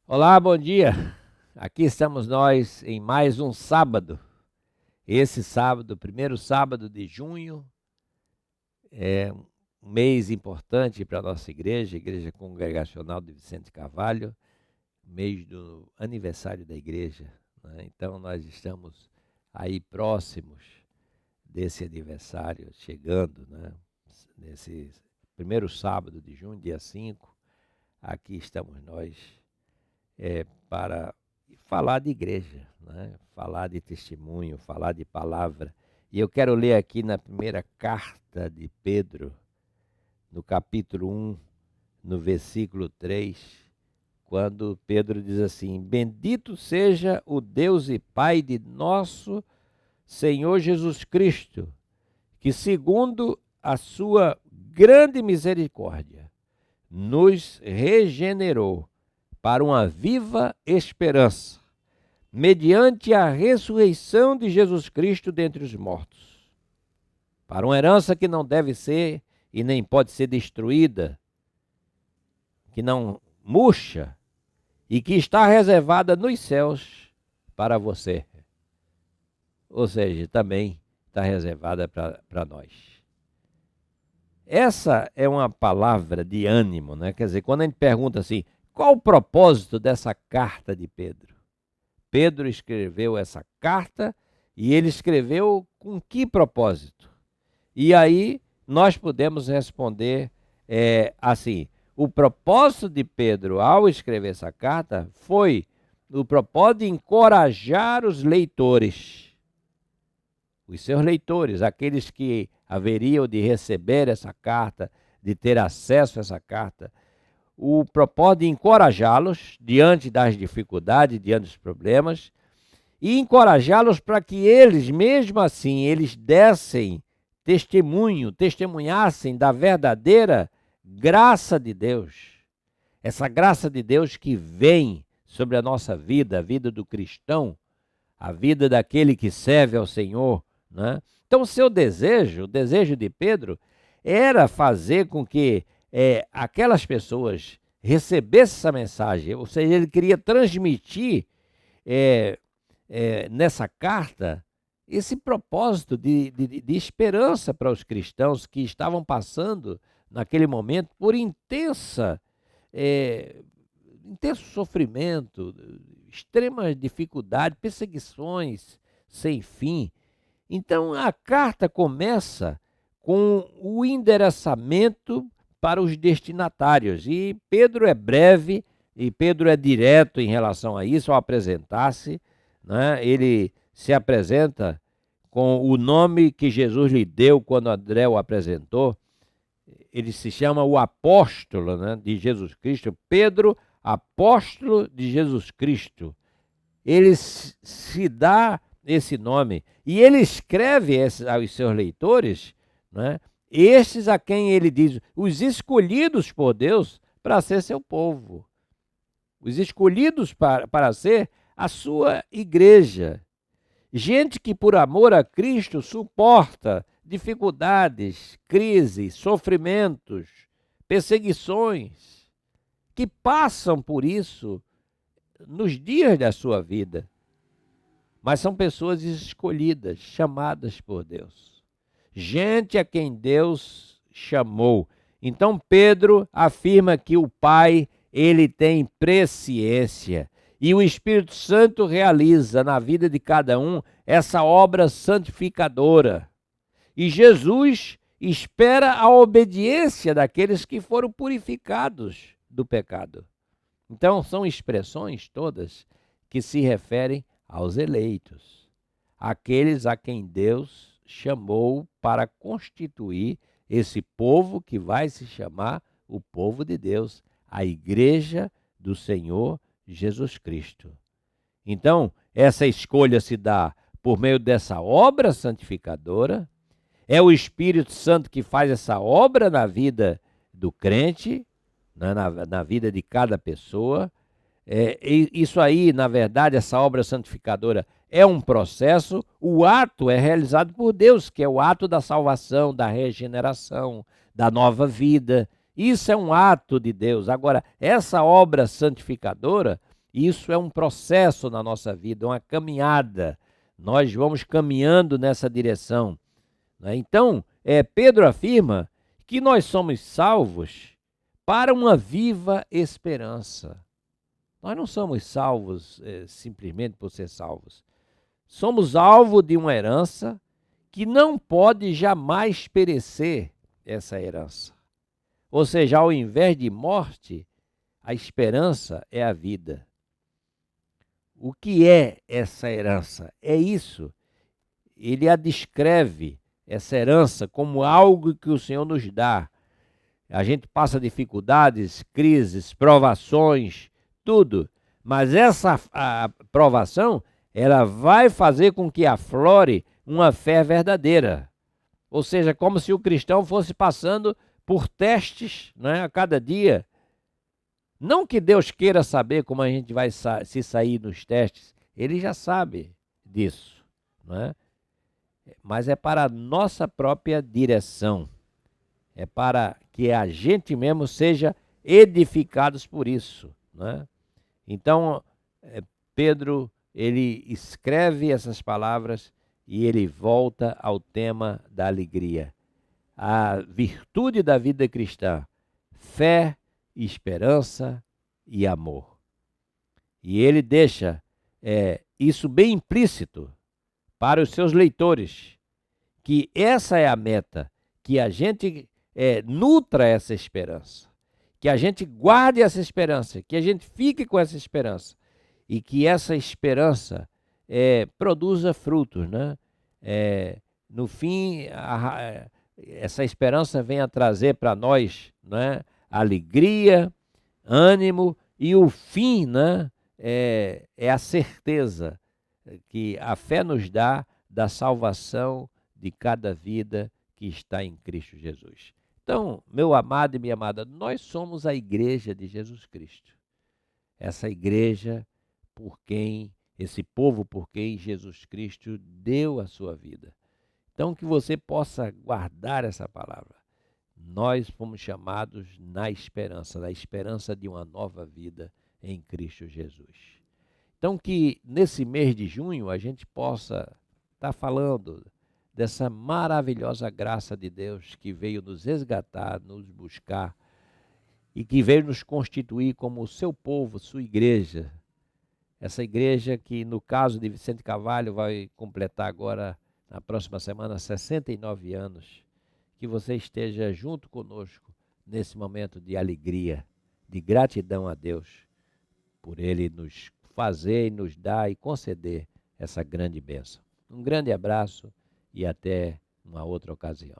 Olá, bom dia. Aqui estamos nós em mais um sábado. Esse sábado, primeiro sábado de junho, é um mês importante para a nossa igreja, Igreja Congregacional de Vicente Carvalho, mês do aniversário da igreja, né? Então nós estamos aí próximos desse aniversário, chegando, né? Nesse primeiro sábado de junho, dia 5, aqui estamos nós para falar de igreja, né? Falar de testemunho, falar de palavra. E eu quero ler aqui na primeira carta de Pedro, no capítulo 1, no versículo 3, quando Pedro diz assim: Bendito seja o Deus e Pai de nosso Senhor Jesus Cristo, que segundo a sua grande misericórdia, nos regenerou para uma viva esperança, mediante a ressurreição de Jesus Cristo dentre os mortos, para uma herança que não deve ser e nem pode ser destruída, que não murcha e que está reservada nos céus para você. Ou seja, também está reservada para nós. Essa é uma palavra de ânimo, né? Quer dizer, quando a gente pergunta assim, qual o propósito dessa carta de Pedro? Pedro escreveu essa carta e ele escreveu com que propósito? E aí nós podemos responder assim: o propósito de Pedro ao escrever essa carta foi o propósito de encorajar os leitores, os seus leitores, aqueles que haveriam de receber essa carta, de ter acesso a essa carta, o propósito de encorajá-los diante das dificuldades, diante dos problemas, e encorajá-los para que eles, mesmo assim, eles dessem testemunhassem da verdadeira graça de Deus. Essa graça de Deus que vem sobre a nossa vida, a vida do cristão, a vida daquele que serve ao Senhor, né? Então, o desejo de Pedro, era fazer com que aquelas pessoas recebessem essa mensagem, ou seja, ele queria transmitir nessa carta esse propósito de esperança para os cristãos que estavam passando naquele momento por intenso sofrimento, extremas dificuldades, perseguições sem fim. Então a carta começa com o endereçamento para os destinatários. E Pedro é breve e Pedro é direto em relação a isso, ao apresentar-se, né? Ele se apresenta com o nome que Jesus lhe deu quando André o apresentou. Ele se chama o apóstolo, né, de Jesus Cristo, Pedro, apóstolo de Jesus Cristo. Ele se dá esse nome e ele escreve aos seus leitores, né, estes a quem ele diz, os escolhidos por Deus para ser seu povo, os escolhidos para ser a sua igreja. Gente que por amor a Cristo suporta dificuldades, crises, sofrimentos, perseguições, que passam por isso nos dias da sua vida. Mas são pessoas escolhidas, chamadas por Deus. Gente a quem Deus chamou. Então Pedro afirma que o Pai, ele tem presciência. E o Espírito Santo realiza na vida de cada um essa obra santificadora. E Jesus espera a obediência daqueles que foram purificados do pecado. Então, são expressões todas que se referem aos eleitos, aqueles a quem Deus chamou para constituir esse povo que vai se chamar o povo de Deus, a igreja do Senhor Jesus Cristo. Então, essa escolha se dá por meio dessa obra santificadora. É o Espírito Santo que faz essa obra na vida do crente, né, na vida de cada pessoa. Isso aí, na verdade, essa obra santificadora é um processo. O ato é realizado por Deus, que é o ato da salvação, da regeneração, da nova vida. Isso é um ato de Deus. Agora, essa obra santificadora, Isso é um processo na nossa vida, uma caminhada. Nós vamos caminhando nessa direção, né? Então, Pedro afirma que nós somos salvos para uma viva esperança. Nós não somos salvos simplesmente por ser salvos. Somos alvo de uma herança que não pode jamais perecer, essa herança. Ou seja, ao invés de morte, a esperança é a vida. O que é essa herança? É isso. Ele a descreve, essa herança, como algo que o Senhor nos dá. A gente passa dificuldades, crises, provações, tudo. Mas essa provação, ela vai fazer com que aflore uma fé verdadeira. Ou seja, como se o cristão fosse passando por testes, né, a cada dia. Não que Deus queira saber como a gente vai se sair nos testes, ele já sabe disso, né? Mas é para a nossa própria direção, é para que a gente mesmo seja edificados por isso, né? Então, Pedro, ele escreve essas palavras e ele volta ao tema da alegria. A virtude da vida cristã, fé, esperança e amor. E ele deixa isso bem implícito para os seus leitores, que essa é a meta, que a gente nutra essa esperança, que a gente guarde essa esperança, que a gente fique com essa esperança e que essa esperança produza frutos, né? No fim, essa esperança vem a trazer para nós, né, alegria, ânimo e o fim, né, é a certeza que a fé nos dá da salvação de cada vida que está em Cristo Jesus. Então, meu amado e minha amada, nós somos a igreja de Jesus Cristo. Essa igreja esse povo por quem Jesus Cristo deu a sua vida. Então, que você possa guardar essa palavra. Nós fomos chamados na esperança de uma nova vida em Cristo Jesus. Então, que nesse mês de junho a gente possa estar falando dessa maravilhosa graça de Deus que veio nos resgatar, nos buscar e que veio nos constituir como o seu povo, sua igreja. Essa igreja que, no caso de Vicente Carvalho, vai completar agora, na próxima semana, 69 anos. Que você esteja junto conosco nesse momento de alegria, de gratidão a Deus, por Ele nos fazer e nos dar e conceder essa grande bênção. Um grande abraço e até uma outra ocasião.